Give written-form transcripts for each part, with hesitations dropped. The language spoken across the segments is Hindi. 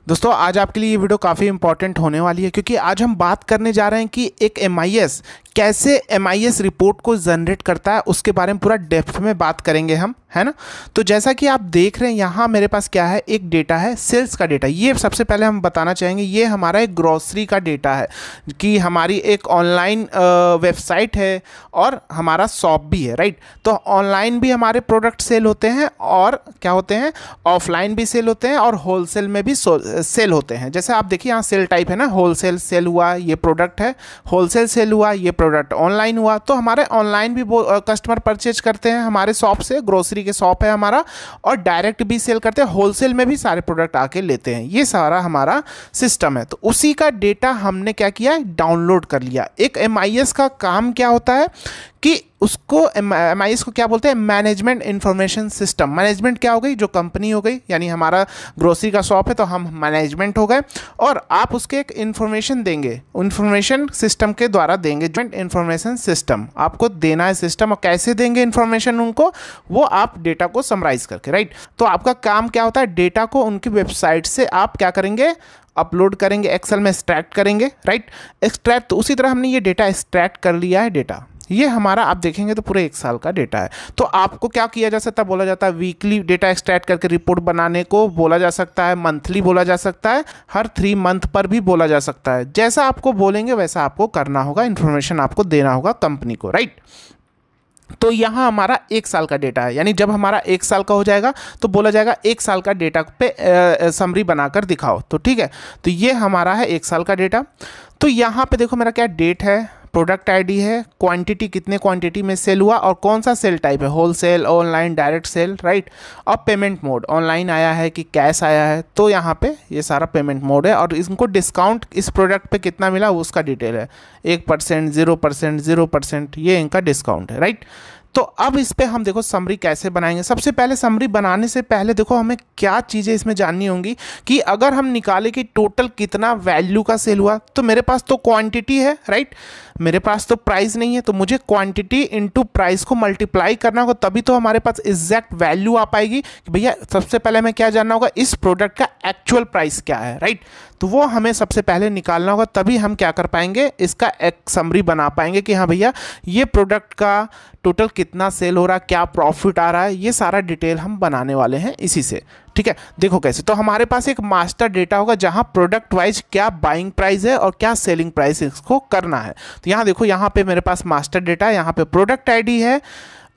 दोस्तों आज आपके लिए ये वीडियो काफ़ी इंपॉर्टेंट होने वाली है क्योंकि आज हम बात करने जा रहे हैं कि एक एमआईएस कैसे एमआईएस रिपोर्ट को जनरेट करता है, उसके बारे में पूरा डेप्थ में बात करेंगे हम, है ना। तो जैसा कि आप देख रहे हैं यहाँ मेरे पास क्या है, एक डेटा है सेल्स का डेटा। ये सबसे पहले हम बताना चाहेंगे, ये हमारा एक ग्रोसरी का डेटा है कि हमारी एक ऑनलाइन वेबसाइट है और हमारा शॉप भी है, राइट। तो ऑनलाइन भी हमारे प्रोडक्ट सेल होते हैं और क्या होते हैं, ऑफलाइन भी सेल होते हैं और होलसेल में भी सेल होते हैं। जैसे आप देखिए यहाँ सेल टाइप है ना, होलसेल सेल हुआ ये प्रोडक्ट है, होलसेल सेल हुआ ये प्रोडक्ट ऑनलाइन हुआ। तो हमारे ऑनलाइन भी कस्टमर परचेज करते हैं हमारे शॉप से, ग्रोसरी के शॉप है हमारा, और डायरेक्ट भी सेल करते हैं, होलसेल में भी सारे प्रोडक्ट आके लेते हैं। ये सारा हमारा सिस्टम है। तो उसी का डेटा हमने क्या किया, डाउनलोड कर लिया। एक एमआईएस का काम क्या होता है कि उसको एमआईएस को क्या बोलते हैं, मैनेजमेंट इंफॉर्मेशन सिस्टम। मैनेजमेंट क्या हो गई, जो कंपनी हो गई, यानी हमारा ग्रोसरी का शॉप है तो हम मैनेजमेंट हो गए, और आप उसके एक इन्फॉर्मेशन देंगे, इन्फॉर्मेशन सिस्टम के द्वारा देंगे। इंफॉर्मेशन सिस्टम आपको देना है सिस्टम, और कैसे देंगे इन्फॉर्मेशन उनको, वो आप डेटा को समराइज करके, राइट। तो आपका काम क्या होता है, डेटा को उनकी वेबसाइट से आप क्या करेंगे, अपलोड करेंगे, एक्सेल में एक्सट्रैक्ट करेंगे, राइट। एक्सट्रैक्ट, तो उसी तरह हमने ये डेटा एक्सट्रैक्ट कर लिया है। डेटा ये हमारा आप देखेंगे तो पूरे 1 साल का डेटा है। तो आपको क्या किया जा सकता है, बोला जाता है वीकली डेटा एक्सट्रैक्ट करके रिपोर्ट बनाने को बोला जा सकता है, मंथली बोला जा सकता है, हर 3 मंथ पर भी बोला जा सकता है। जैसा आपको बोलेंगे वैसा आपको करना होगा, इन्फॉर्मेशन आपको देना होगा कंपनी को, राइट। तो यहाँ हमारा 1 साल का डेटा है, यानी जब हमारा 1 साल का हो जाएगा तो बोला जाएगा 1 साल का डेटा पे समरी बनाकर दिखाओ। तो ठीक है, तो ये हमारा है 1 साल का डेटा। तो यहाँ पे देखो मेरा क्या डेट है, प्रोडक्ट आईडी है, क्वांटिटी कितने क्वांटिटी में सेल हुआ और कौन सा सेल टाइप है, wholesale, online, direct sale, right. और पेमेंट मोड ऑनलाइन आया है कि कैश आया है, तो यहाँ पे ये सारा पेमेंट मोड है। और इनको डिस्काउंट इस प्रोडक्ट पे कितना मिला उसका डिटेल है, 1%, 0%, 0%, ये इनका डिस्काउंट है, राइट। तो अब इस पे हम देखो समरी कैसे बनाएंगे। सबसे पहले समरी बनाने से पहले देखो हमें क्या चीज़ें इसमें जाननी होंगी कि अगर हम निकालें कि टोटल कितना वैल्यू का सेल हुआ, तो मेरे पास तो क्वांटिटी है, राइट, मेरे पास तो प्राइस नहीं है, तो मुझे क्वांटिटी इनटू प्राइस को मल्टीप्लाई करना होगा, तभी तो हमारे पास एग्जैक्ट वैल्यू आ पाएगी कि भैया सबसे पहले हमें क्या जानना होगा, इस प्रोडक्ट का एक्चुअल प्राइस क्या है, राइट। तो वो हमें सबसे पहले निकालना होगा, तभी हम क्या कर पाएंगे, इसका एक समरी बना पाएंगे कि हाँ भैया ये प्रोडक्ट का टोटल कितना सेल हो रहा है, क्या प्रॉफिट आ रहा है, ये सारा डिटेल हम बनाने वाले हैं इसी से, ठीक है। देखो कैसे, तो हमारे पास एक मास्टर डेटा होगा जहां प्रोडक्ट वाइज क्या बाइंग प्राइस है और क्या सेलिंग प्राइस इसको करना है। तो यहाँ देखो, यहाँ पे मेरे पास मास्टर डेटा है, यहाँ पे प्रोडक्ट आईडी है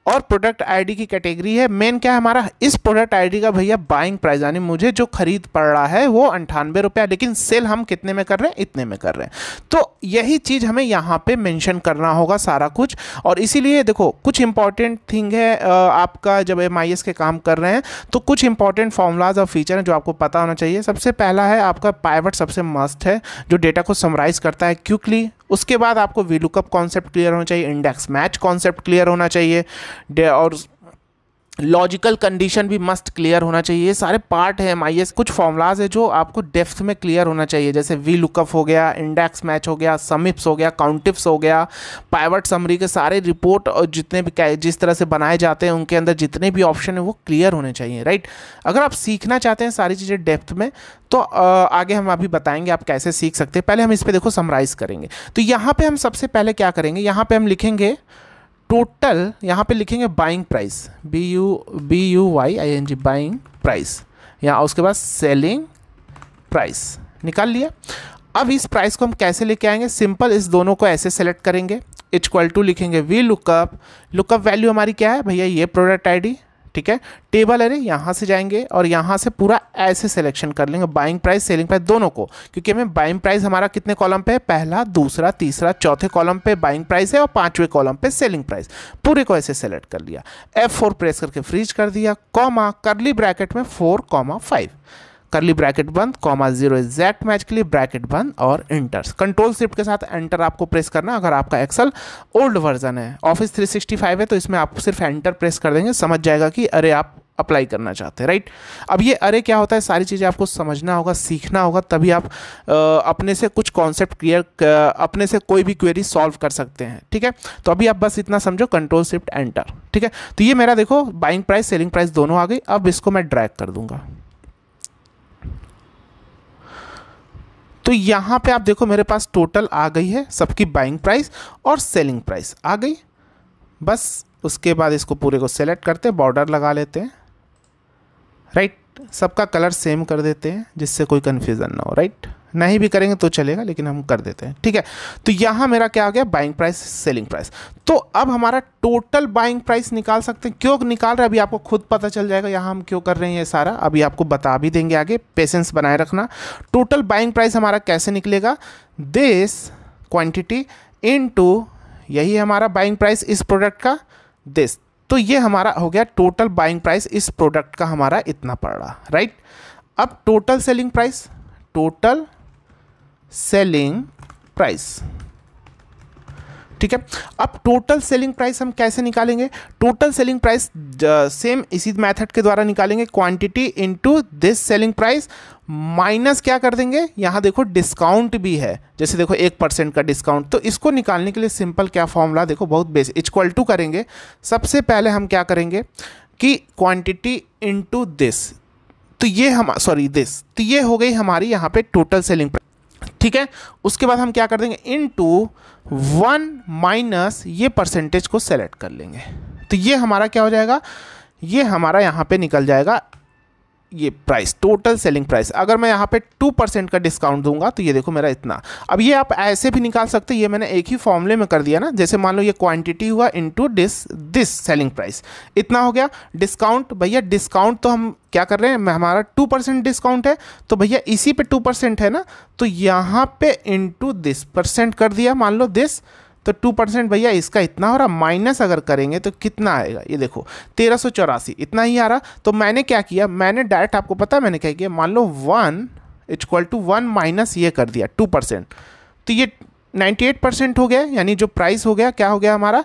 और प्रोडक्ट आईडी की कैटेगरी है। मेन क्या है हमारा, इस प्रोडक्ट आईडी का भैया बाइंग प्राइस, यानी मुझे जो खरीद पड़ रहा है वो 98 रुपया, लेकिन सेल हम कितने में कर रहे हैं, इतने में कर रहे हैं। तो यही चीज़ हमें यहाँ पे मेंशन करना होगा सारा कुछ। और इसीलिए देखो कुछ इंपॉर्टेंट थिंग है, आपका जब एमआईएस के काम कर रहे हैं तो कुछ इंपॉर्टेंट फॉर्मूलाज और फीचर हैं जो आपको पता होना चाहिए। सबसे पहला है आपका पाइवट, सबसे मस्ट है, जो डेटा को समराइज करता है क्विकली। उसके बाद आपको वीलुकअप कॉन्सेप्ट क्लियर होना चाहिए, इंडेक्स मैच कॉन्सेप्ट क्लियर होना चाहिए, और लॉजिकल कंडीशन भी मस्ट क्लियर होना चाहिए। ये सारे पार्ट है एमआईएस, कुछ फॉर्मूलाज है जो आपको डेप्थ में क्लियर होना चाहिए, जैसे वी लुकअप हो गया, इंडेक्स मैच हो गया, समिप्स हो गया, काउंटिफ्स हो गया, पाइवट समरी के सारे रिपोर्ट और जितने भी जिस तरह से बनाए जाते हैं उनके अंदर जितने भी ऑप्शन है वो क्लियर होने चाहिए, राइट। अगर आप सीखना चाहते हैं सारी चीज़ें डेप्थ में तो आगे हम अभी बताएंगे आप कैसे सीख सकते हैं। पहले हम इस पर देखो समराइज करेंगे। तो यहाँ पर हम सबसे पहले क्या करेंगे, यहाँ पर हम लिखेंगे टोटल, यहाँ पे लिखेंगे buying price, BUYING buying price, यहाँ उसके बाद सेलिंग प्राइस निकाल लिया। अब इस प्राइस को हम कैसे लेके आएंगे, सिंपल इस दोनों को ऐसे सेलेक्ट करेंगे, इक्वल टू लिखेंगे वी लुकअप, लुकअप वैल्यू हमारी क्या है भैया, ये प्रोडक्ट आईडी, ठीक है। टेबल अरे यहाँ से जाएंगे और यहाँ से पूरा ऐसे सिलेक्शन कर लेंगे, बाइंग प्राइस, सेलिंग प्राइस दोनों को, क्योंकि हमें बाइंग प्राइस हमारा कितने कॉलम पे है, पहला, दूसरा, तीसरा, चौथे कॉलम पे बाइंग प्राइस है और 5वें कॉलम पे सेलिंग प्राइस। पूरे को ऐसे सेलेक्ट कर लिया, F4 प्रेस करके फ्रीज कर दिया, कॉमा, करली ब्रैकेट में 4,5, करली ब्रैकेट बंद, कॉमा 0 एग्जैक्ट मैच के लिए ब्रैकेट बंद और इंटर। कंट्रोल शिफ्ट के साथ एंटर आपको प्रेस करना। अगर आपका एक्सेल ओल्ड वर्जन है, ऑफिस 365 है, तो इसमें आप सिर्फ एंटर प्रेस कर देंगे, समझ जाएगा कि अरे आप अप्लाई करना चाहते हैं, राइट। अब ये अरे क्या होता है, सारी चीज़ें आपको समझना होगा, सीखना होगा, तभी आप अपने से कुछ कॉन्सेप्ट क्लियर, अपने से कोई भी क्वेरी सॉल्व कर सकते हैं, ठीक है। तो अभी आप बस इतना समझो, कंट्रोल शिफ्ट एंटर, ठीक है। तो ये मेरा देखो बाइंग प्राइस, सेलिंग प्राइस दोनों आ गई। अब इसको मैं ड्रैग कर दूंगा, तो यहाँ पे आप देखो मेरे पास टोटल आ गई है सबकी बाइंग प्राइस और सेलिंग प्राइस आ गई। बस उसके बाद इसको पूरे को सेलेक्ट करते हैं, बॉर्डर लगा लेते हैं, राइट। सबका कलर सेम कर देते हैं जिससे कोई कन्फ्यूज़न ना हो, राइट। नहीं भी करेंगे तो चलेगा लेकिन हम कर देते हैं, ठीक है। तो यहाँ मेरा क्या आ गया, बाइंग प्राइस सेलिंग प्राइस। तो अब हमारा टोटल बाइंग प्राइस निकाल सकते हैं। क्यों निकाल रहे हैं अभी आपको खुद पता चल जाएगा, यहाँ हम क्यों कर रहे हैं ये सारा अभी आपको बता भी देंगे आगे, पेशेंस बनाए रखना। टोटल बाइंग प्राइस हमारा कैसे निकलेगा, दिस क्वान्टिटी इनटू, यही हमारा बाइंग प्राइस इस प्रोडक्ट का, दिस। तो ये हमारा हो गया टोटल बाइंग प्राइस इस प्रोडक्ट का हमारा इतना पड़ रहा, राइट। अब total selling price, total selling price, ठीक है। अब टोटल सेलिंग प्राइस हम कैसे निकालेंगे, टोटल सेलिंग प्राइस सेम इसी मेथड के द्वारा निकालेंगे, quantity into this selling price minus क्या कर देंगे, यहाँ देखो डिस्काउंट भी है, जैसे देखो 1% का डिस्काउंट। तो इसको निकालने के लिए सिंपल क्या फॉर्मूला, देखो बहुत बेसिक, इक्वल टू करेंगे। सबसे पहले हम क्या करेंगे कि क्वांटिटी इनटू दिस, तो ये हम सॉरी दिस, तो ये हो गई हमारी यहाँ पे टोटल सेलिंग प्राइस, ठीक है। उसके बाद हम क्या कर देंगे, इनटू 1 माइनस ये परसेंटेज को सेलेक्ट कर लेंगे। तो ये हमारा क्या हो जाएगा, ये हमारा यहाँ पे निकल जाएगा ये प्राइस, टोटल सेलिंग प्राइस। अगर मैं यहाँ पे 2% का डिस्काउंट दूंगा तो ये देखो मेरा इतना। अब ये आप ऐसे भी निकाल सकते हैं, ये मैंने एक ही फॉर्मूले में कर दिया ना, जैसे मान लो ये क्वांटिटी हुआ इनटू दिस सेलिंग प्राइस, इतना हो गया। डिस्काउंट, भैया डिस्काउंट तो हम क्या कर रहे हैं, हमारा 2% डिस्काउंट है, तो भैया इसी पे 2% है ना, तो यहाँ पे इनटू दिस परसेंट कर दिया, मान लो दिस, तो 2% भैया इसका इतना हो रहा, माइनस अगर करेंगे तो कितना आएगा, ये देखो 1384 इतना ही आ रहा। तो मैंने क्या किया, मैंने डायरेक्ट, आपको पता है मैंने क्या किया, मान लो 1 इक्वल टू 1 माइनस ये कर दिया 2%, तो ये 98% हो गया, यानी जो प्राइस हो गया क्या हो गया हमारा,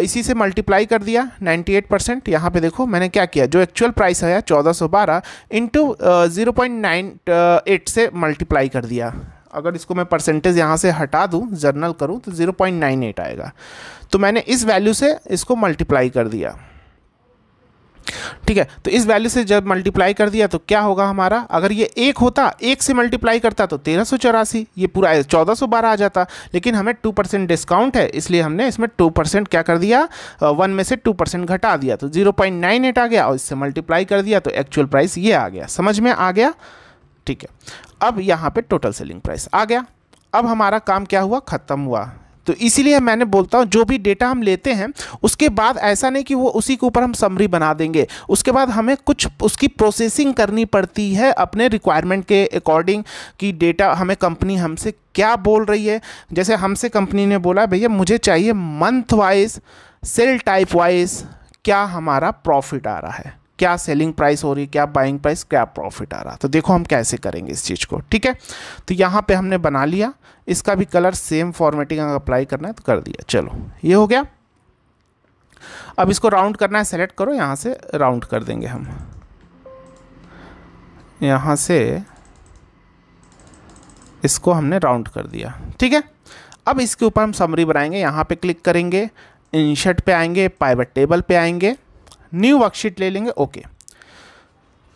इसी से मल्टीप्लाई कर दिया 98%। यहाँ पे देखो मैंने क्या किया, जो एक्चुअल प्राइस है 1412 इंटू 0.98 से मल्टीप्लाई कर दिया। अगर इसको मैं परसेंटेज यहाँ से हटा दूँ, जर्नल करूँ, तो 0.98 आएगा। तो मैंने इस वैल्यू से इसको मल्टीप्लाई कर दिया, ठीक है। तो इस वैल्यू से जब मल्टीप्लाई कर दिया तो क्या होगा हमारा, अगर ये 1 होता, 1 से मल्टीप्लाई करता तो 1384, ये पूरा 1412 आ जाता। लेकिन हमें 2% डिस्काउंट है, इसलिए हमने इसमें 2% क्या कर दिया, 1 में से 2% घटा दिया, तो 0.98 आ गया, और इससे मल्टीप्लाई कर दिया तो एक्चुअल प्राइस ये आ गया। समझ में आ गया, ठीक है। अब यहाँ पे टोटल सेलिंग प्राइस आ गया। अब हमारा काम क्या हुआ, ख़त्म हुआ। तो इसीलिए मैंने बोलता हूँ जो भी डेटा हम लेते हैं उसके बाद ऐसा नहीं कि वो उसी के ऊपर हम समरी बना देंगे, उसके बाद हमें कुछ उसकी प्रोसेसिंग करनी पड़ती है अपने रिक्वायरमेंट के अकॉर्डिंग, कि डेटा हमें कंपनी हमसे क्या बोल रही है। जैसे हमसे कंपनी ने बोला भैया मुझे चाहिए month wise, sale type wise क्या हमारा प्रॉफिट आ रहा है, क्या सेलिंग प्राइस हो रही, क्या बाइंग प्राइस, क्या प्रॉफिट आ रहा। तो देखो हम कैसे करेंगे इस चीज़ को, ठीक है। तो यहाँ पे हमने बना लिया, इसका भी कलर सेम फॉर्मेटिंग अगर अप्लाई करना है तो कर दिया। चलो ये हो गया। अब इसको राउंड करना है, सेलेक्ट करो, यहाँ से राउंड कर देंगे हम, यहाँ से इसको हमने राउंड कर दिया, ठीक है। अब इसके ऊपर हम समरी बनाएंगे, यहाँ पे क्लिक करेंगे, इंसर्ट पे आएंगे, पाइवट टेबल पे आएंगे, न्यू वर्कशीट ले लेंगे, ओके।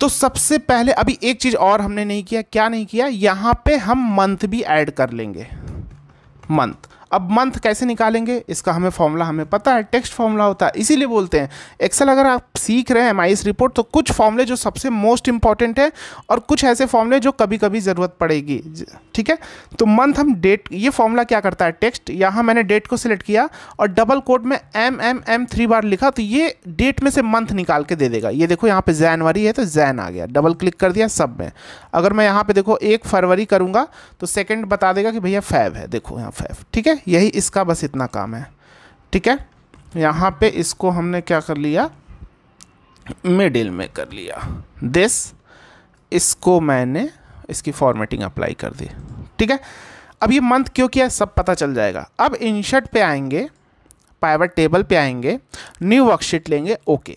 तो सबसे पहले अभी एक चीज़ और हमने नहीं किया, क्या नहीं किया, यहाँ पे हम मंथ भी ऐड कर लेंगे, मंथ। अब मंथ कैसे निकालेंगे, इसका हमें फॉर्मूला हमें पता है, टेक्स्ट फॉर्मूला होता है, इसीलिए बोलते हैं एक्सेल अगर आप सीख रहे हैं एमआईएस रिपोर्ट, तो कुछ फॉर्मूले जो सबसे मोस्ट इंपॉर्टेंट है और कुछ ऐसे फॉर्मूले जो कभी कभी ज़रूरत पड़ेगी, ठीक है। तो मंथ हम डेट, ये फॉर्मूला क्या करता है, टेक्स्ट, यहाँ मैंने डेट को सिलेक्ट किया और डबल कोट में M 3 बार लिखा, तो ये डेट में से मंथ निकाल के दे देगा। ये देखो यहाँ पे जनवरी है तो जैन आ गया, डबल क्लिक कर दिया सब में। अगर मैं यहाँ पे देखो 1 फरवरी करूँगा तो सेकेंड बता देगा कि भैया फैब है, देखो यहाँ फैब, ठीक है। यही इसका बस इतना काम है, ठीक है। यहाँ पे इसको हमने क्या कर लिया, मिडिल में कर लिया दिस, इसको मैंने इसकी फॉर्मेटिंग अप्लाई कर दी, ठीक है। अब ये मंथ क्यों किया सब पता चल जाएगा। अब इंसर्ट पे आएंगे, पाइवट टेबल पे आएंगे, न्यू वर्कशीट लेंगे, ओके।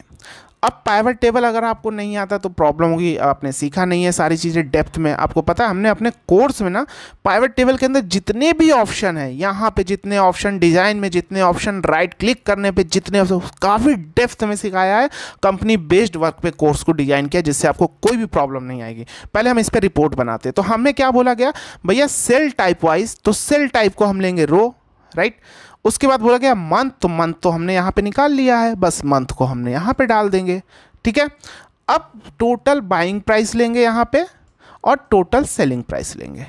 अब पाइवट टेबल अगर आपको नहीं आता तो प्रॉब्लम होगी, आपने सीखा नहीं है सारी चीज़ें डेप्थ में। आपको पता है हमने अपने कोर्स में ना पाइवट टेबल के अंदर जितने भी ऑप्शन है, यहाँ पे जितने ऑप्शन, डिज़ाइन में जितने ऑप्शन, राइट क्लिक करने पे जितने ऑप्शन, काफ़ी डेप्थ में सिखाया है। कंपनी बेस्ड वर्क पे कोर्स को डिज़ाइन किया जिससे आपको कोई भी प्रॉब्लम नहीं आएगी। पहले हम इस पर रिपोर्ट बनाते हैं। तो हमें क्या बोला गया भैया, सेल टाइप वाइज, तो सेल टाइप को हम लेंगे रो, राइट। उसके बाद बोला गया मंथ, तो मंथ तो हमने यहाँ पे निकाल लिया है, बस मंथ को हमने यहाँ पे डाल देंगे, ठीक है। अब टोटल बाइंग प्राइस लेंगे यहाँ पे और टोटल सेलिंग प्राइस लेंगे,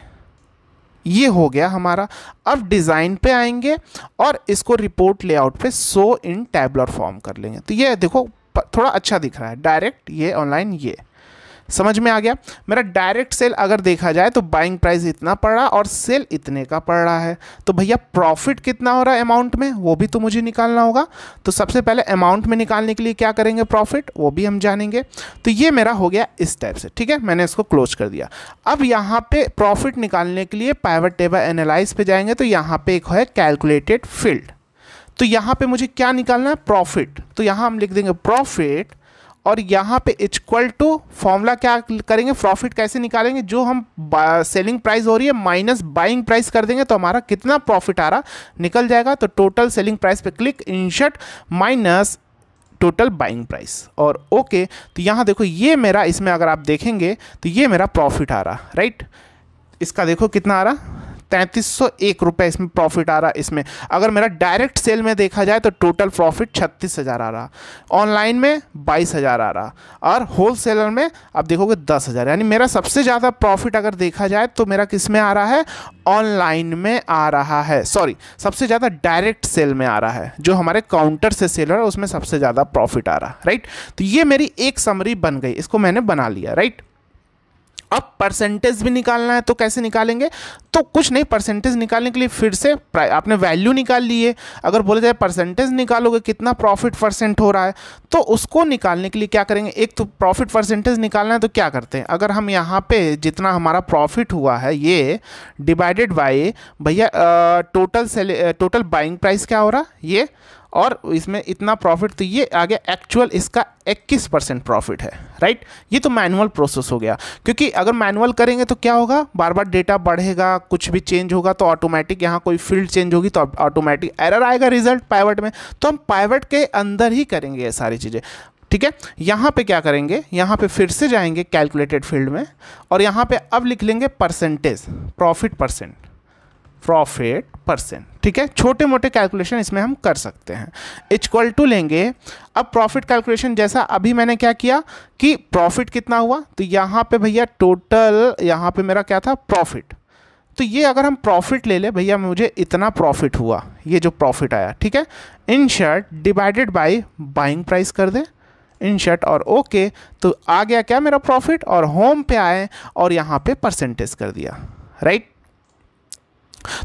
ये हो गया हमारा। अब डिज़ाइन पे आएंगे और इसको रिपोर्ट लेआउट पे शो इन टैबुलर फॉर्म कर लेंगे। तो ये देखो थोड़ा अच्छा दिख रहा है, डायरेक्ट ये ऑनलाइन, ये समझ में आ गया। मेरा डायरेक्ट सेल अगर देखा जाए तो बाइंग प्राइस इतना पड़ रहा और सेल इतने का पड़ रहा है, तो भैया प्रॉफिट कितना हो रहा है अमाउंट में, वो भी तो मुझे निकालना होगा। तो सबसे पहले अमाउंट में निकालने के लिए क्या करेंगे, प्रॉफिट, वो भी हम जानेंगे। तो ये मेरा हो गया इस टाइप से, ठीक है। मैंने इसको क्लोज कर दिया। अब यहाँ पे प्रॉफिट निकालने के लिए पाइवट टेबल एनालाइज पे जाएंगे, तो यहाँ पे एक है कैलकुलेटेड फील्ड। तो यहाँ पे मुझे क्या निकालना है, प्रॉफिट। तो यहाँ हम लिख देंगे प्रॉफिट और यहाँ पे इक्वल टू फॉर्मूला क्या करेंगे, प्रॉफिट कैसे निकालेंगे, जो हम सेलिंग प्राइस हो रही है माइनस बाइंग प्राइस कर देंगे तो हमारा कितना प्रॉफिट आ रहा निकल जाएगा। तो टोटल सेलिंग प्राइस पे click, insert minus total buying price और ओके। तो यहाँ देखो ये मेरा, इसमें अगर आप देखेंगे तो ये मेरा प्रॉफिट आ रहा, राइट। इसका देखो कितना आ रहा, 3301 रुपये इसमें प्रॉफिट आ रहा। इसमें अगर मेरा डायरेक्ट सेल में देखा जाए तो टोटल प्रॉफिट 36,000 आ रहा, ऑनलाइन में 22,000 आ रहा और होल सेलर में आप देखोगे 10,000। यानी मेरा सबसे ज़्यादा प्रॉफिट अगर देखा जाए तो मेरा किस में आ रहा है, ऑनलाइन में आ रहा है। सॉरी, सबसे ज़्यादा डायरेक्ट सेल में आ रहा है, जो हमारे काउंटर से सेलर है उसमें सबसे ज़्यादा प्रॉफिट आ रहा, राइट। तो ये मेरी एक समरी बन गई, इसको मैंने बना लिया, राइट। अब परसेंटेज भी निकालना है तो कैसे निकालेंगे, तो कुछ नहीं, परसेंटेज निकालने के लिए फिर से आपने वैल्यू निकाल ली है। अगर बोले जाए परसेंटेज निकालोगे कितना प्रॉफिट परसेंट हो रहा है, तो उसको निकालने के लिए क्या करेंगे, एक तो प्रॉफिट परसेंटेज निकालना है तो क्या करते हैं, अगर हम यहाँ पे जितना हमारा प्रॉफिट हुआ है ये डिवाइडेड बाय भैया टोटल बाइंग प्राइस क्या हो रहा ये, और इसमें इतना प्रॉफिट, तो ये आ गया एक्चुअल इसका 21% प्रॉफिट है, राइट। ये तो मैनुअल प्रोसेस हो गया, क्योंकि अगर मैनुअल करेंगे तो क्या होगा, बार बार डेटा बढ़ेगा, कुछ भी चेंज होगा तो ऑटोमेटिक, यहाँ कोई फील्ड चेंज होगी तो ऑटोमेटिक एरर आएगा रिजल्ट पाइवट में। तो हम पाइवट के अंदर ही करेंगे ये सारी चीज़ें, ठीक है। यहाँ पे क्या करेंगे, यहाँ पे फिर से जाएंगे कैलकुलेटेड फील्ड में और यहाँ पे अब लिख लेंगे परसेंटेज, प्रॉफिट परसेंट, ठीक है। छोटे मोटे कैलकुलेशन इसमें हम कर सकते हैं। इक्वल टू लेंगे, अब प्रॉफिट कैलकुलेशन जैसा अभी मैंने क्या किया कि प्रॉफिट कितना हुआ, तो यहाँ पे भैया टोटल, यहाँ पे मेरा क्या था, प्रॉफिट। तो ये अगर हम प्रॉफिट ले ले भैया, मुझे इतना प्रॉफिट हुआ, ये जो प्रॉफिट आया, ठीक है। Insert divided by buying price कर दें, इंसर्ट और ओके। तो आ गया क्या मेरा प्रॉफिट, और होम पे आए और यहाँ पे परसेंटेज कर दिया, राइट।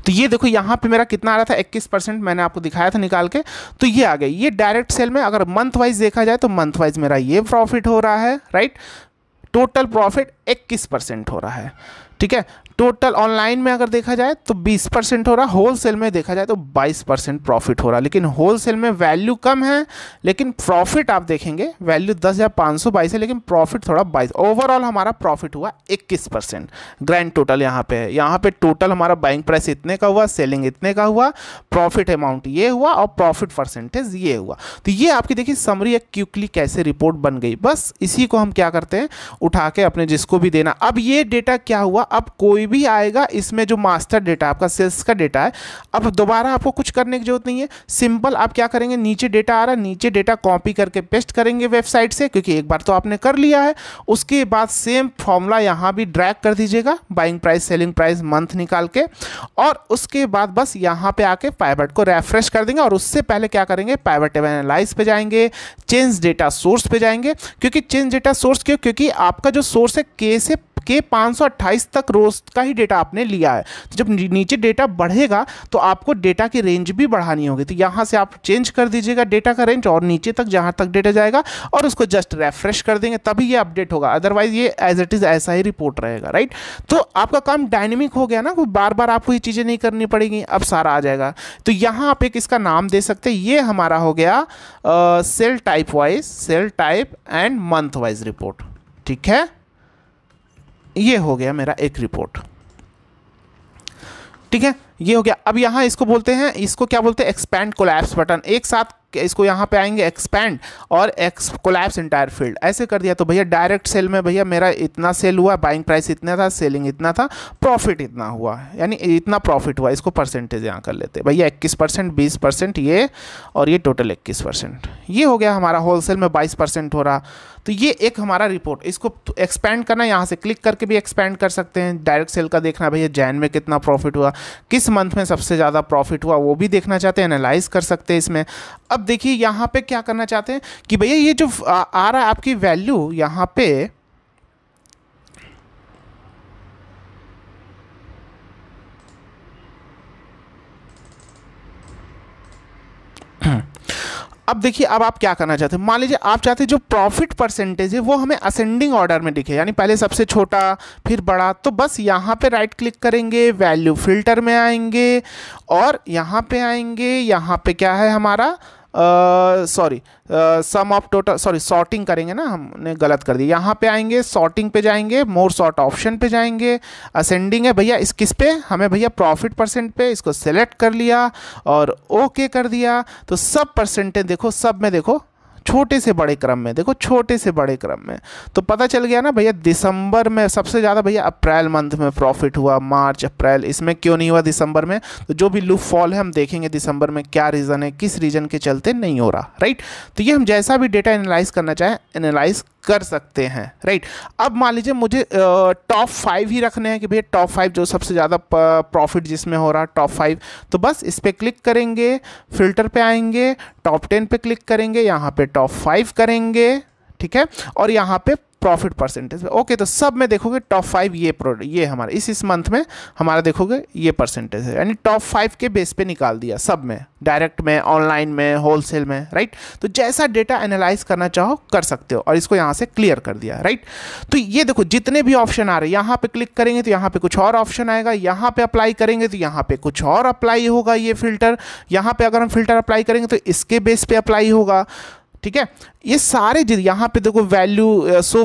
तो ये देखो यहाँ पे मेरा कितना आ रहा था, 21% मैंने आपको दिखाया था निकाल के, तो ये आ गया। ये डायरेक्ट सेल में अगर मंथ वाइज देखा जाए तो मंथ वाइज मेरा ये प्रॉफिट हो रहा है, राइट। टोटल प्रॉफिट 21% हो रहा है, ठीक है। टोटल ऑनलाइन में अगर देखा जाए तो 20% हो रहा, होल सेल में देखा जाए तो 22% प्रॉफिट हो रहा। लेकिन होल सेल में वैल्यू कम है, लेकिन प्रॉफिट आप देखेंगे वैल्यू 10,522 है, लेकिन प्रॉफिट थोड़ा 22। ओवरऑल हमारा प्रॉफिट हुआ 21%। ग्रैंड टोटल यहाँ पे है, यहाँ पे टोटल हमारा बाइंग प्राइस इतने का हुआ, सेलिंग इतने का हुआ, प्रॉफिट अमाउंट ये हुआ और प्रॉफिट परसेंटेज ये हुआ। तो ये आपकी देखिए समरी एक क्विकली कैसे रिपोर्ट बन गई। बस इसी को हम क्या करते हैं, उठा के अपने जिसको भी देना। अब ये डेटा क्या हुआ, अब कोई भी आएगा इसमें जो मास्टर डेटा आपका सेल्स का डेटा है, अब दोबारा आपको कुछ करने की जरूरत नहीं है। सिंपल आप क्या करेंगे, नीचे डेटा आ रहा है, नीचे डेटा कॉपी करके पेस्ट करेंगे वेबसाइट से, क्योंकि एक बार तो आपने कर लिया है। उसके बाद सेम फॉर्मूला यहाँ भी ड्रैग कर दीजिएगा, buying price, selling price, month निकाल के, और उसके बाद बस यहाँ पे आके पाइवट को रेफ्रेश कर देंगे। और उससे पहले क्या करेंगे, पाइवट टेबल एनालाइज पे जाएंगे, चेंज डेटा सोर्स पे जाएंगे। क्योंकि चेंज डेटा सोर्स क्यों, क्योंकि आपका जो सोर्स है के 528 तक रोज का ही डेटा आपने लिया है। तो जब नीचे डेटा बढ़ेगा तो आपको डेटा की रेंज भी बढ़ानी होगी। तो यहाँ से आप चेंज कर दीजिएगा डेटा का रेंज और नीचे तक जहाँ तक डेटा जाएगा और उसको जस्ट रेफ्रेश कर देंगे, तभी ये अपडेट होगा। अदरवाइज ये एज इट इज़ ऐसा ही रिपोर्ट रहेगा, राइट। तो आपका काम डायनेमिक हो गया ना, बार बार आपको ये चीज़ें नहीं करनी पड़ेगी, अब सारा आ जाएगा। तो यहाँ आप एक इसका नाम दे सकते हैं, ये हमारा हो गया sale type wise, sale type and month wise report. ठीक है, ये हो गया मेरा एक रिपोर्ट। ठीक है, ये हो गया। अब यहाँ इसको बोलते हैं, इसको क्या बोलते हैं, एक्सपैंड कोलैप्स बटन। एक साथ इसको यहाँ पे आएंगे एक्सपैंड और कोलैप्स इंटायर फील्ड, ऐसे कर दिया तो भैया डायरेक्ट सेल में भैया मेरा इतना सेल हुआ, बाइंग प्राइस इतना था, सेलिंग इतना था, प्रॉफिट इतना हुआ, यानी इतना प्रॉफिट हुआ। इसको परसेंटेज यहाँ कर लेते हैं भैया, 21%, 20% ये, और ये टोटल 21%। ये हो गया हमारा होलसेल में 22% हो रहा। तो ये एक हमारा रिपोर्ट, इसको एक्सपैंड करना, यहाँ से क्लिक करके भी एक्सपैंड कर सकते हैं। डायरेक्ट सेल का देखना भैया जैन में कितना प्रॉफिट हुआ, किस मंथ में सबसे ज़्यादा प्रॉफिट हुआ, वो भी देखना चाहते हैं, एनालाइज कर सकते हैं इसमें। अब देखिए यहाँ पे क्या करना चाहते हैं कि भैया ये जो आ रहा है आपकी वैल्यू यहाँ पे, अब देखिए अब आप क्या करना चाहते हैं। मान लीजिए आप चाहते हैं जो प्रॉफिट परसेंटेज है वो हमें असेंडिंग ऑर्डर में दिखे, यानी पहले सबसे छोटा फिर बड़ा। तो बस यहाँ पे राइट क्लिक करेंगे, वैल्यू फिल्टर में आएंगे और यहाँ पे आएंगे, यहाँ पे क्या है हमारा सम ऑफ टोटल, सॉरी सॉर्टिंग करेंगे ना, हमने गलत कर दिया। यहाँ पे आएंगे, सॉर्टिंग पे जाएंगे, मोर सॉर्ट ऑप्शन पे जाएंगे, असेंडिंग है भैया, इस किस पे हमें भैया प्रॉफिट परसेंट पे, इसको सेलेक्ट कर लिया और ओके कर दिया। तो सब परसेंटेज देखो, सब में देखो छोटे से बड़े क्रम में, देखो छोटे से बड़े क्रम में। तो पता चल गया ना भैया, दिसंबर में सबसे ज़्यादा भैया अप्रैल मंथ में प्रॉफिट हुआ, मार्च अप्रैल, इसमें क्यों नहीं हुआ दिसंबर में। तो जो भी लूप फॉल है हम देखेंगे दिसंबर में क्या रीज़न है, किस रीजन के चलते नहीं हो रहा, राइट। तो ये हम जैसा भी डेटा एनालाइज करना चाहें एनालाइज कर सकते हैं, राइट। अब मान लीजिए मुझे टॉप 5 ही रखने हैं कि भैया टॉप 5 जो सबसे ज़्यादा प्रॉफिट जिसमें हो रहा टॉप 5, तो बस इस पर क्लिक करेंगे, फिल्टर पे आएंगे, टॉप 10 पे क्लिक करेंगे, यहाँ पे टॉप 5 करेंगे, ठीक है, और यहाँ पे प्रॉफिट परसेंटेज ओके। तो सब में देखोगे टॉप 5 ये प्रोडक्ट, ये हमारा इस मंथ में हमारा देखोगे ये परसेंटेज है, यानी टॉप 5 के बेस पे निकाल दिया, सब में, डायरेक्ट में, ऑनलाइन में, होलसेल में, राइट। तो जैसा डेटा एनालाइज करना चाहो कर सकते हो, और इसको यहाँ से क्लियर कर दिया, राइट। तो ये देखो जितने भी ऑप्शन आ रहे हैं, यहाँ पे क्लिक करेंगे तो यहाँ पे कुछ और ऑप्शन आएगा, यहाँ पे अप्लाई करेंगे तो यहाँ पे कुछ और अप्लाई होगा, ये फिल्टर, यहाँ पे अगर हम फिल्टर अप्लाई करेंगे तो इसके बेस पे अप्लाई होगा, ठीक है। ये सारे यहाँ पे देखो वैल्यू, सो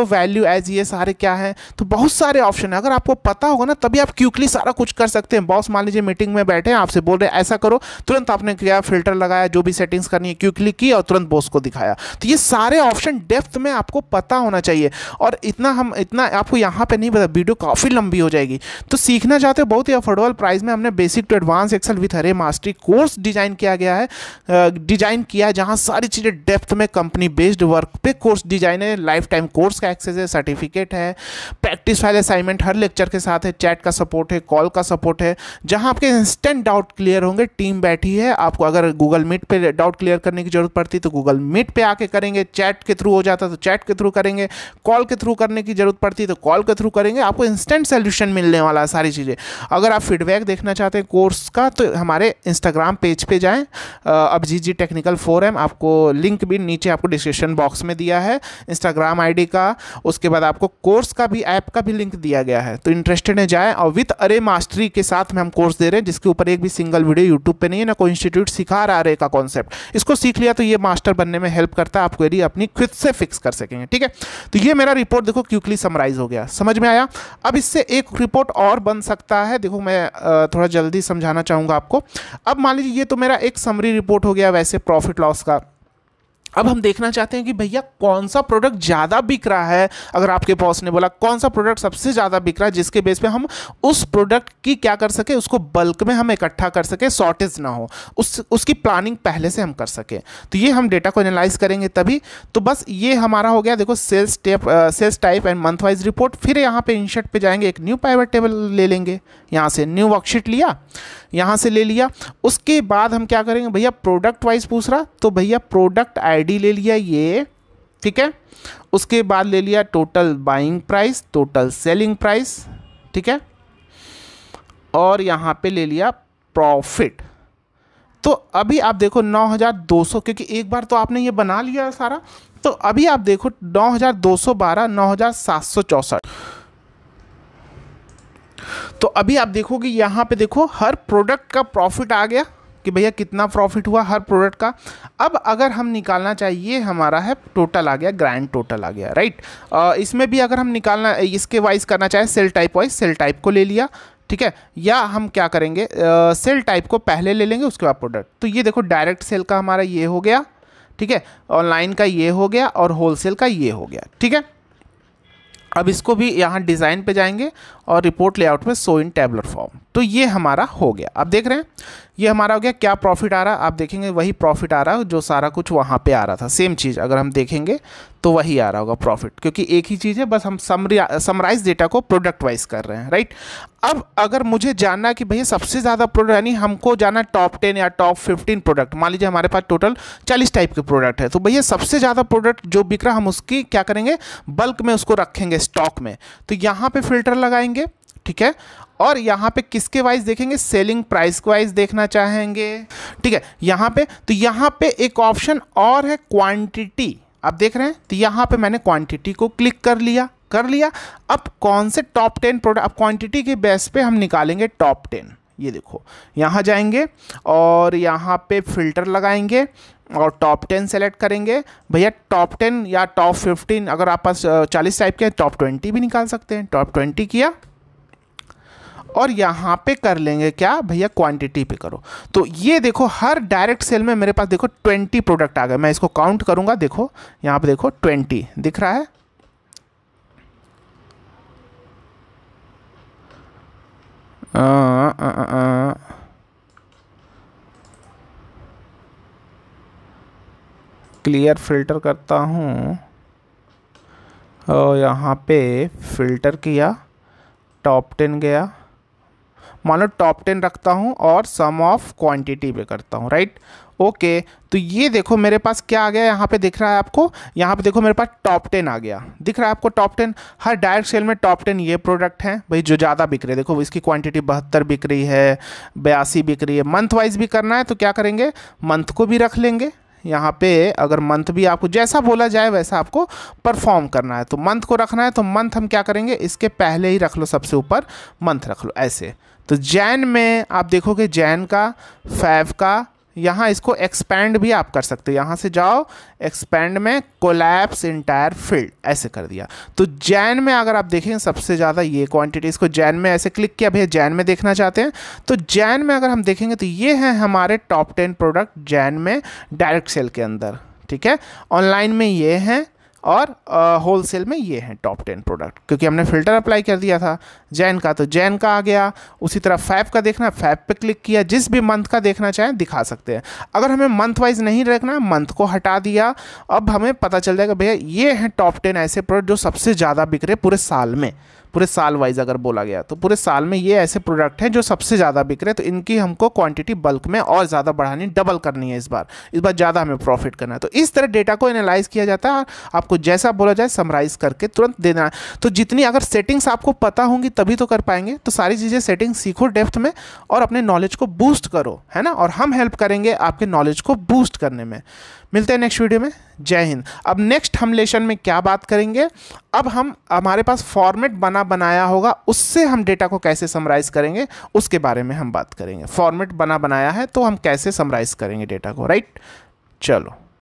वैल्यू एज, ये सारे क्या हैं, तो बहुत सारे ऑप्शन है। अगर आपको पता होगा ना तभी आप क्विकली सारा कुछ कर सकते हैं। बॉस मान लीजिए मीटिंग में बैठे हैं, आपसे बोल रहे हैं ऐसा करो, तुरंत आपने क्या फिल्टर लगाया, जो भी सेटिंग्स करनी है क्विकली की और तुरंत बॉस को दिखाया। तो ये सारे ऑप्शन डेप्थ में आपको पता होना चाहिए, और इतना आपको यहाँ पे नहीं पता, वीडियो काफ़ी लंबी हो जाएगी। तो सीखना चाहते हो बहुत ही अफोर्डेबल प्राइस में हमने basic to advance Excel with अरे मास्टरी कोर्स डिजाइन किया गया है, जहाँ सारी चीज़ें डेप्थ में कंपनी बेस्ड वर्क पे कोर्स डिजाइन है, लाइफ टाइम कोर्स का एक्सेस है, सर्टिफिकेट है, प्रैक्टिस फाइल असाइनमेंट हर लेक्चर के साथ है, चैट का सपोर्ट है, कॉल का सपोर्ट है, जहां आपके इंस्टेंट डाउट क्लियर होंगे। टीम बैठी है, आपको अगर गूगल मीट पे डाउट क्लियर करने की जरूरत पड़ती तो गूगल मीट पे आके करेंगे, चैट के थ्रू हो जाता तो चैट के थ्रू करेंगे, कॉल के थ्रू करने की जरूरत पड़ती तो कॉल के थ्रू करेंगे, आपको इंस्टेंट सोल्यूशन मिलने वाला है सारी चीज़ें। अगर आप फीडबैक देखना चाहते हैं कोर्स का तो हमारे इंस्टाग्राम पेज पे जाएँ, अभिजीत टेक्निकल फोरम, आपको लिंक भी नीचे आपको डिस्क्रिप्शन बॉक्स में दिया है, इंस्टाग्राम आईडी का, उसके बाद आपको कोर्स का भी, ऐप का भी लिंक दिया गया है। तो इंटरेस्टेड है जाएं, और विथ अरे मास्टरी के साथ में हम कोर्स दे रहे हैं, जिसके ऊपर एक भी सिंगल वीडियो यूट्यूब पे नहीं है, ना कोई इंस्टीट्यूट सिखा रहा अरे का कॉन्सेप्ट। इसको सीख लिया तो ये मास्टर बनने में हेल्प करता है, आप क्वेरी अपनी खुद से फिक्स कर सकेंगे, ठीक है। तो ये मेरा रिपोर्ट देखो क्विकली समराइज हो गया, समझ में आया। अब इससे एक रिपोर्ट और बन सकता है, देखो मैं थोड़ा जल्दी समझाना चाहूँगा आपको। अब मान लीजिए ये तो मेरा एक समरी रिपोर्ट हो गया वैसे प्रॉफिट लॉस का। अब हम देखना चाहते हैं कि भैया कौन सा प्रोडक्ट ज़्यादा बिक रहा है। अगर आपके बॉस ने बोला कौन सा प्रोडक्ट सबसे ज़्यादा बिक रहा है, जिसके बेस पे हम उस प्रोडक्ट की क्या कर सके, उसको बल्क में हम इकट्ठा कर सके, शॉर्टेज ना हो, उसकी प्लानिंग पहले से हम कर सके। तो ये हम डेटा को एनालाइज करेंगे तभी। तो बस ये हमारा हो गया, देखो sales type and month wise report. फिर यहाँ पे इंसर्ट पे जाएंगे, एक न्यू पाइवट टेबल ले लेंगे, यहाँ से न्यू वर्कशीट लिया, यहाँ से ले लिया। उसके बाद हम क्या करेंगे भैया, प्रोडक्ट वाइज पूछ रहा तो भैया प्रोडक्ट आईडी ले लिया, ये ठीक है। उसके बाद ले लिया total buying price, total selling price, ठीक है, और यहाँ पे ले लिया प्रॉफिट। तो अभी आप देखो 9200, क्योंकि एक बार तो आपने ये बना लिया सारा, तो अभी आप देखो 9212, 9764। तो अभी आप देखोगे यहाँ पे देखो हर प्रोडक्ट का प्रॉफिट आ गया कि भैया कितना प्रॉफिट हुआ हर प्रोडक्ट का। अब अगर हम निकालना चाहिए, हमारा है टोटल आ गया, ग्रैंड टोटल आ गया, राइट। इसमें भी अगर हम निकालना इसके वाइज करना चाहे, sale type wise, sale type को ले लिया, ठीक है, या हम क्या करेंगे, सेल टाइप को पहले ले लेंगे, उसके बाद प्रोडक्ट। तो ये देखो डायरेक्ट सेल का हमारा ये हो गया, ठीक है, ऑनलाइन का ये हो गया और होलसेल का ये हो गया, ठीक है। अब इसको भी यहाँ डिज़ाइन पे जाएंगे और रिपोर्ट लेआउट में शो इन टेबलर फॉर्म। तो ये हमारा हो गया। अब देख रहे हैं ये हमारा हो गया। क्या प्रॉफिट आ रहा है, आप देखेंगे वही प्रॉफिट आ रहा है जो सारा कुछ वहाँ पे आ रहा था, सेम चीज़ अगर हम देखेंगे तो वही आ रहा होगा प्रॉफिट, क्योंकि एक ही चीज़ है, बस हम समराइज डेटा को प्रोडक्ट वाइज कर रहे हैं, राइट। अब अगर मुझे जानना है कि भैया सबसे ज़्यादा प्रोडक्ट, यानी हमको जाना टॉप 10 या टॉप 15 प्रोडक्ट, मान लीजिए हमारे पास टोटल 40 टाइप के प्रोडक्ट है, तो भैया सबसे ज़्यादा प्रोडक्ट जो बिक रहा हम उसकी क्या करेंगे, बल्क में उसको रखेंगे स्टॉक में। तो यहाँ पे फिल्टर लगाएंगे, ठीक है, और यहाँ पे किसके वाइज देखेंगे, सेलिंग प्राइस वाइज देखना चाहेंगे, ठीक है। यहाँ पे तो यहाँ पे एक ऑप्शन और है क्वांटिटी, आप देख रहे हैं, तो यहाँ पे मैंने क्वांटिटी को क्लिक कर लिया। अब कौन से टॉप 10 प्रोडक्ट, अब क्वांटिटी के बेस पे हम निकालेंगे टॉप 10। ये देखो यहाँ जाएंगे और यहाँ पे फिल्टर लगाएंगे और टॉप 10 सेलेक्ट करेंगे। भैया टॉप 10 या टॉप 15, अगर आप पास 40 टाइप के टॉप 20 भी निकाल सकते हैं। टॉप 20 किया और यहाँ पे कर लेंगे क्या भैया, क्वांटिटी पे करो। तो ये देखो हर डायरेक्ट सेल में मेरे पास देखो 20 प्रोडक्ट आ गए। मैं इसको काउंट करूँगा, देखो यहाँ पे देखो 20 दिख रहा है। क्लियर फिल्टर करता हूँ और यहाँ पे फिल्टर किया, टॉप 10 गया, मान लो टॉप 10 रखता हूँ और सम ऑफ क्वांटिटी पे करता हूँ, राइट। ओके, तो ये देखो मेरे पास क्या आ गया, यहाँ पे दिख रहा है आपको, यहाँ पे देखो मेरे पास टॉप 10 आ गया, दिख रहा है आपको टॉप 10। हर डायरेक्ट सेल में टॉप 10 ये प्रोडक्ट हैं भाई जो ज़्यादा बिक रहे हैं। देखो इसकी क्वांटिटी 72 बिक रही है, 82 बिक रही है। मंथ वाइज भी करना है तो क्या करेंगे, मंथ को भी रख लेंगे यहाँ पे। अगर मंथ भी आपको जैसा बोला जाए वैसा आपको परफॉर्म करना है, तो मंथ को रखना है तो मंथ हम क्या करेंगे, इसके पहले ही रख लो, सबसे ऊपर मंथ रख लो ऐसे। तो जैन में आप देखोगे जैन का, फेब का, यहाँ इसको एक्सपैंड भी आप कर सकते हो, यहाँ से जाओ एक्सपैंड में कोलैप्स इंटायर फील्ड ऐसे कर दिया। तो जैन में अगर आप देखें सबसे ज़्यादा ये क्वांटिटी, इसको जैन में ऐसे क्लिक किया, भैया जैन में देखना चाहते हैं तो जैन में अगर हम देखेंगे तो ये हैं हमारे टॉप 10 प्रोडक्ट जैन में डायरेक्ट सेल के अंदर, ठीक है। ऑनलाइन में ये हैं और होलसेल में ये हैं टॉप 10 प्रोडक्ट, क्योंकि हमने फ़िल्टर अप्लाई कर दिया था जैन का, तो जैन का आ गया। उसी तरह फैब का देखना है, फैब पे क्लिक किया, जिस भी मंथ का देखना चाहें दिखा सकते हैं। अगर हमें मंथ वाइज नहीं रखना, मंथ को हटा दिया। अब हमें पता चल जाएगा भैया ये हैं टॉप 10 ऐसे प्रोडक्ट जो सबसे ज़्यादा बिक रहे पूरे साल में। पूरे साल वाइज अगर बोला गया तो पूरे साल में ये ऐसे प्रोडक्ट हैं जो सबसे ज़्यादा बिक रहे, तो इनकी हमको क्वांटिटी बल्क में और ज़्यादा बढ़ानी, डबल करनी है इस बार ज़्यादा हमें प्रॉफिट करना है। तो इस तरह डेटा को एनालाइज किया जाता है, आपको जैसा बोला जाए समराइज करके तुरंत देना है। तो जितनी अगर सेटिंग्स आपको पता होंगी तभी तो कर पाएंगे। तो सारी चीज़ें सेटिंग सीखो डेप्थ में और अपने नॉलेज को बूस्ट करो, है ना, और हम हेल्प करेंगे आपके नॉलेज को बूस्ट करने में। मिलते हैं नेक्स्ट वीडियो में। जय हिंद। अब नेक्स्ट हम लेसन में क्या बात करेंगे, अब हम हमारे पास फॉर्मेट बनाया होगा, उससे हम डेटा को कैसे समराइज करेंगे उसके बारे में हम बात करेंगे। फॉर्मेट बनाया है तो हम कैसे समराइज करेंगे डेटा को, राइट। चलो।